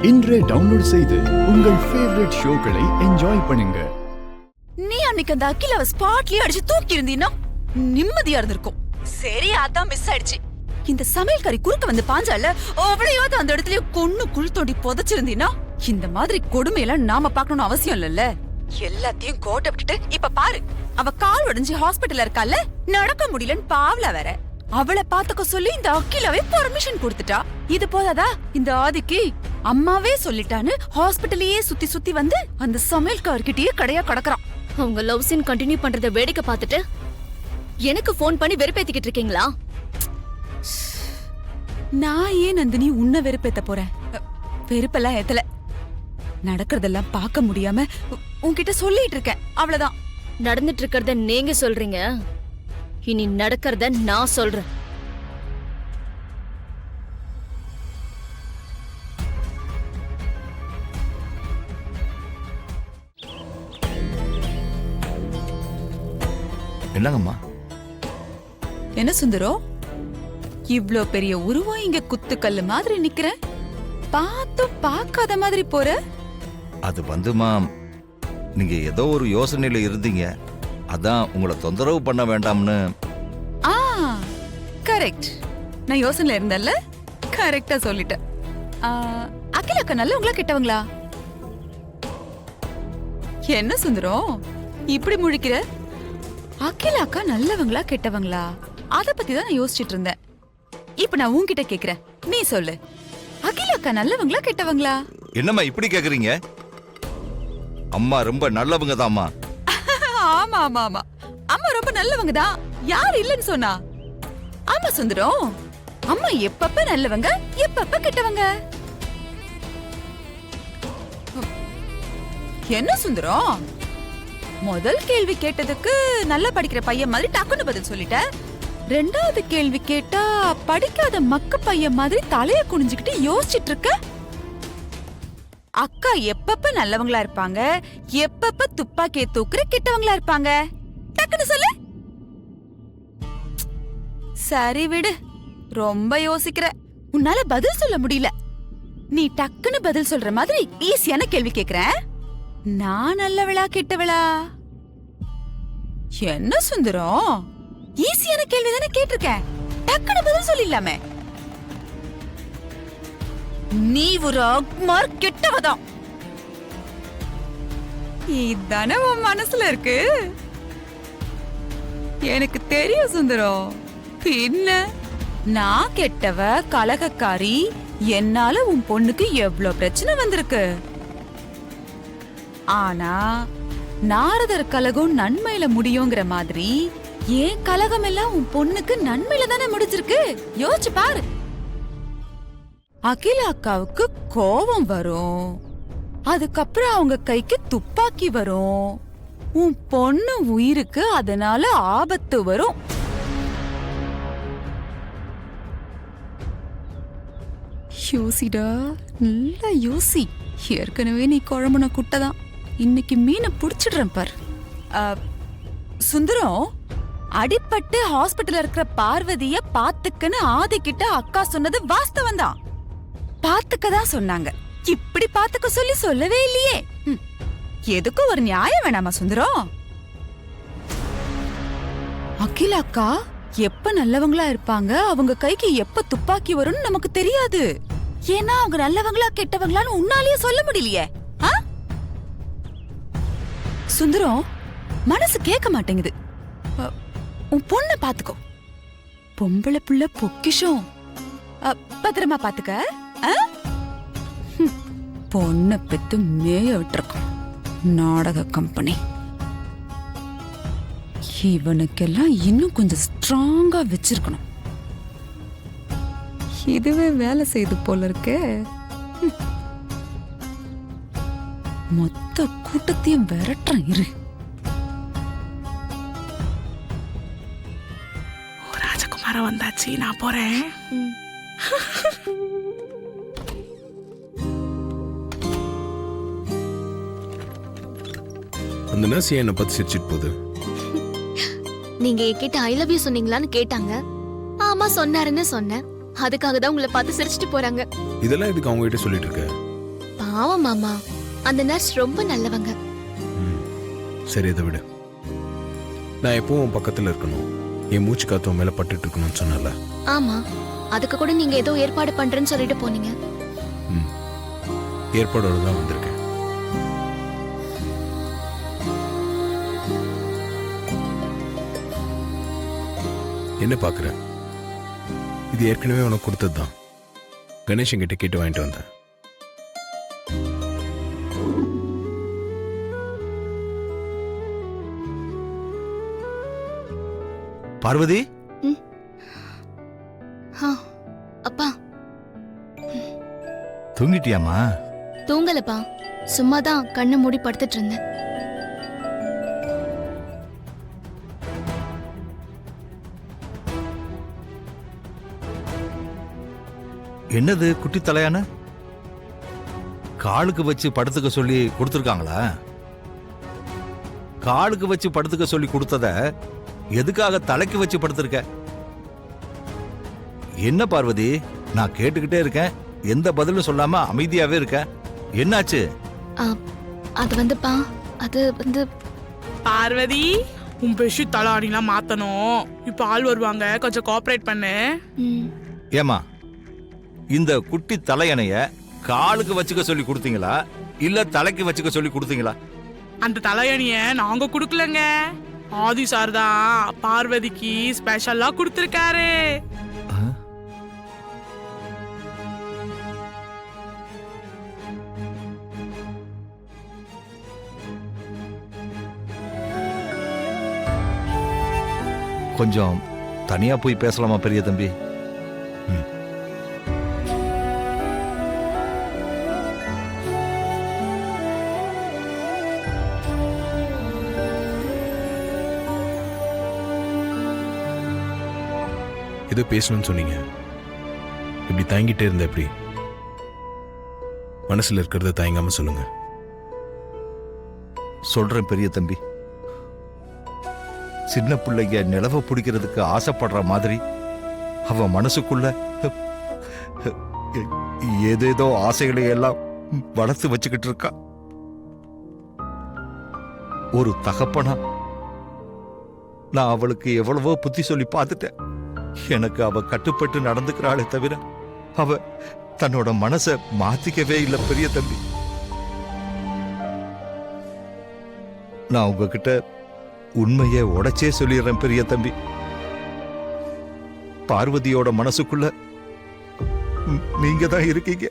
இன்றே டவுன்லோட் செய்து உங்கள் ஃபேவரட் ஷோக்களை என்ஜாய் பண்ணுங்க. நீ அன்னைக்கு அந்த அகிலாவை ஸ்பாட்லயே அடிச்சு தூக்கி இருந்தீன்னா நிம்மதியா இருந்திருக்கும். சரி, அதான் மிஸ் ஆயிடுச்சு. இந்த சமையல்காரி குறுக்க வந்து பாஞ்சால அவளையாவது அந்த இடத்துல கொன்னு குள் தோண்டி புதைச்சிருந்தீன்னா இந்த மாதிரி கொடுமையெல்லாம் நாம பாக்கணும்னு அவசியம் இல்லல்ல. எல்லாத்தையும் கோட்டை விட்டுட்டு இப்ப பாரு, அவ கால் உடைஞ்சு ஹாஸ்பிட்டல்ல இருக்கால, நடக்க முடியலன்னு பாவல வேற. அவளை பாத்துக்க சொல்லி இந்த அகிலாவே பர்மிஷன் கொடுத்துட்டா. இது போதாதா, இந்த ஆதிக்கு அம்மாவே சொல்லிட்டான்னு ஹாஸ்பிட்டலையே சுத்தி சுத்தி வந்து அந்த சமையல்கார்கிட்டயே கடையா கடக்குறான். அவங்க லவ் சீன் கண்டினியூ பண்றத வேடிக்கை பார்த்துட்டு எனக்கு போன் பண்ணி வெறுப்பேத்திக்கிட்டு இருக்கீங்களா? நான் ஏன் நந்தினி உன்னை வெறுப்பேத்த போறேன்? வெறுப்பெல்லாம் ஏத்தல. நடக்கிறதெல்லாம் பார்க்க முடியாம உன்கிட்ட சொல்லிட்டு இருக்கேன், அவ்வளவுதான். நடந்துட்டு இருக்கறத நீங்க சொல்றீங்க, இனி நடக்கிறத நான் சொல்றேன். என்னங்கம்மா? என்ன சுந்தரம், இவ்ளோ பெரிய உருவம் இங்க குத்துக்கல்லு மாதிரி நிக்கிற, பார்த்தும் பார்க்காத மாதிரி போற? அது வந்துமா, நீங்க ஏதோ ஒரு யோசனையில இருந்தீங்க, அதான் உங்களை தொந்தரவு பண்ண வேண்டாம்னு. ஆ, கரெக்ட். நான் யோசனையில இருந்தேன்ல, கரெக்டா சொல்லிட்டேன். அகிலாக்கா நல்லவங்களா கெட்டவங்களா? என்ன சுந்தரம் இப்படி முழிக்கிற? அகிலாக்கா நல்லவங்களா கெட்டவங்களா அத பத்தி தான் நான் யோசிச்சுட்டு இருந்தேன். இப்ப நான் உன்கிட்ட கேக்குறேன், நீ சொல்லு. அகிலாக்கா நல்லவங்களா கெட்டவங்களா? என்னம்மா இப்படி கேக்குறீங்க? அம்மா ரொம்ப நல்லவங்க தான்மா. ஆமா ஆமா ஆமா, அம்மா ரொம்ப நல்லவங்க தான். யார் இல்லன்னு சொன்னா? ஆமா சுந்தரம், அம்மா எப்பப்ப நல்லவங்க எப்பப்ப கெட்டவங்க. என்ன சுந்தரம், முதல் கேள்வி கேட்டதுக்கு நல்லா படிக்கிற பையன் மாதிரி டக்குன்னு பதில் சொல்லிட்ட. ரெண்டாவது கேள்வி கேட்டா படிக்காத மக்க பையன் மாதிரி தலைய குனிஞ்சுக்கிட்டு யோசிச்சுட்டு இருக்க. அக்கா எப்பப்ப நல்லவங்களா இருப்பாங்க, எப்பப்ப துப்பாக்கியை தூக்குற கெட்டவங்களா இருப்பாங்க? டக்குன்னு சொல்லு. சரி விடு, ரொம்ப யோசிக்கிற, உன்னால பதில் சொல்ல முடியல. நீ டக்குன்னு பதில் சொல்ற மாதிரி ஈஸியான கேள்வி கேக்குறேன். நான் நல்லவளா கெட்டவளா? என்ன சுந்தரம், ஈஸியான கேள்வி தானே கேட்டிருக்கேன், டக்குன்னு பதில் சொல்லிடலாமே. நீ ஒரு அக்மார் கெட்டவதான். இதானே உன் மனசுல இருக்கு. எனக்கு தெரியும் சுந்தரம். பின்ன நான் கெட்டவ, கலகக்காரி, என்னால உன் பொண்ணுக்கு எவ்வளவு பிரச்சனை வந்திருக்கு. ஆனா நாரதர் கலகம் நன்மையில முடியுங்கிற மாதிரி ஏன் கலகம் எல்லாம் உன் பொண்ணுக்கு நன்மையில தானே முடிஞ்சிருக்கு. யோசிச்சு பாரு. அகிலா அக்காவுக்கு கோபம் வரும், அதுக்கப்புறம் அவங்க கைக்கு துப்பாக்கி வரும், உன் பொண்ணு உயிருக்கு அதனால ஆபத்து வரும். யோசிடா, நல்லா யோசி. ஏற்கனவே நீ குழம்புன குட்டைதான், இன்னைக்கு மீனை புடிச்சிடுறேன் பார். சுந்தரம், அடிபட்டு ஹாஸ்பிட்டல் இருக்கிற பார்வதிய பாத்துக்கன்னு ஆதிக்கிட்ட அக்கா சொன்னது வாஸ்தவம் தான். பாத்துக்கதான் சொன்னாங்க, இப்படி பாத்துக்க சொல்லி சொல்லவே இல்லையே. எதுக்கும் ஒரு நியாயம் வேணாமா சுந்தரம்? அகிலா அக்கா எப்ப நல்லவங்களா இருப்பாங்க, அவங்க கைக்கு எப்ப துப்பாக்கி வரும்னு நமக்கு தெரியாது. ஏன்னா அவங்க நல்லவங்களா கெட்டவங்களான்னு உன்னாலேயே சொல்ல முடியலையே. சுந்தரம், மனசு கேட்க மாட்டேங்குது. உன் பொண்ண பாத்துக்கோ, பொம்பளை புள்ள பொக்கிஷம், பத்திரமா பாத்துக்க. பொண்ண பெத்து மேய விட்டுருக்கோம் நாடக கம்பெனி. இவனுக்கெல்லாம் இன்னும் கொஞ்சம் ஸ்ட்ராங்கா வச்சிருக்கணும். இதுவே வேலை செய்து போல இருக்கே. மொத்த கூட்டத்தையும் விரட்டுறேன் இரு. ராஜகுமாரன் வந்தாச்சு, நான் போறேன். அந்த நர்ஸ் என்ன பத்தி சிரிச்சிட்டு போகுது. நீங்க என்கிட்ட ஐ லவ் யூ சொன்னீங்களான்னு கேட்டாங்க. ஆமா சொன்னாருன்னு சொன்னேன். அதுக்காக தான் உங்களை பார்த்து சிரிச்சிட்டு போறாங்க. இதெல்லாம் எதுக்கு அவங்க கிட்ட சொல்லிட்டு இருக்க? பாவம் மாமா, அந்த நர்ஸ் ரொம்ப நல்லவங்க. சரி, இதை விடு. நான் எப்பவும் உன் பக்கத்துல இருக்கணும், என் மூச்சு காத்து மேல பட்டுட்டு இருக்கணும்னு சொன்னல. ஆமா, அதுக்கு கூட நீங்க ஏதோ ஏற்பாடு பண்றேன்னு சொல்லிட்டு போனீங்க. ஏற்பாடோட தான் வந்திருக்கேன். என்ன பாக்குற? இது ஏற்கனவே உனக்கு கொடுத்தது தான். கணேஷன் கிட்ட கேட்டு வாங்கிட்டு வந்தேன். பார்வதி, அப்பா, தூங்கிட்டியாமா? தூங்கலப்பா, சும்மாதான் கண்ணை மூடி படுத்துட்டு இருந்தேன். என்னது குட்டி தலையான? காலுக்கு வச்சு படுத்துக்க சொல்லி கொடுத்துருக்காங்களா? காலுக்கு வச்சு படுத்துக்க சொல்லி கொடுத்தத எதுக்காக தலைக்கு வச்சு படுத்திருக்க? என்ன பார்வதி, நான் கேட்டுக்கிட்டே இருக்கேன், எந்த பதிலும் சொல்லாம அமைதியாவே இருக்க. என்னாச்சு? அது வந்துப்பா, அது வந்து பார்வதி, உன் பெட்ஷீட் தலாடிலாம் மாத்தணும். இப்ப ஆள் வருவாங்க, கொஞ்சம் கோஆபரேட் பண்ணு. ஏமா, இந்த குட்டி தலையணைய காலுக்கு வச்சுக்க சொல்லி கொடுத்தீங்களா இல்ல தலைக்கு வச்சுக்க சொல்லி கொடுத்தீங்களா? அந்த தலையணிய நாங்க குடுக்கலங்க, ஆதி சார் தான் பார்வதிக்கு ஸ்பெஷலா கொடுத்திருக்காரு. கொஞ்சம் தனியா போய் பேசலாமா பெரிய தம்பி? ஏதோ பேசணும்னு சொன்னீங்க, இப்படி தயங்கிட்டே இருந்த எப்படி? மனசுல இருக்கிறத தயங்காம சொல்லுங்க. சொல்றேன் பெரிய தம்பி. சின்ன பிள்ளைங்க நிலவை பிடிக்கிறதுக்கு ஆசைப்படுற மாதிரி அவ மனசுக்குள்ள ஏதேதோ ஆசைகளை எல்லாம் வளர்த்து வச்சுக்கிட்டு இருக்கா. ஒரு தகப்பனா நான் அவளுக்கு எவ்வளவோ புத்தி சொல்லி பார்த்துட்டேன். எனக்கு அவ கட்டுப்பட்டு நடந்துக்கிறாளே தவிர அவ தன்னோட மனசை மாத்திக்கவே இல்லை பெரிய தம்பி. நான் உங்ககிட்ட உண்மையை உடைச்சே சொல்லிடுறேன் பெரிய தம்பி. பார்வதியோட மனசுக்குள்ள நீங்க தான் இருக்கீங்க.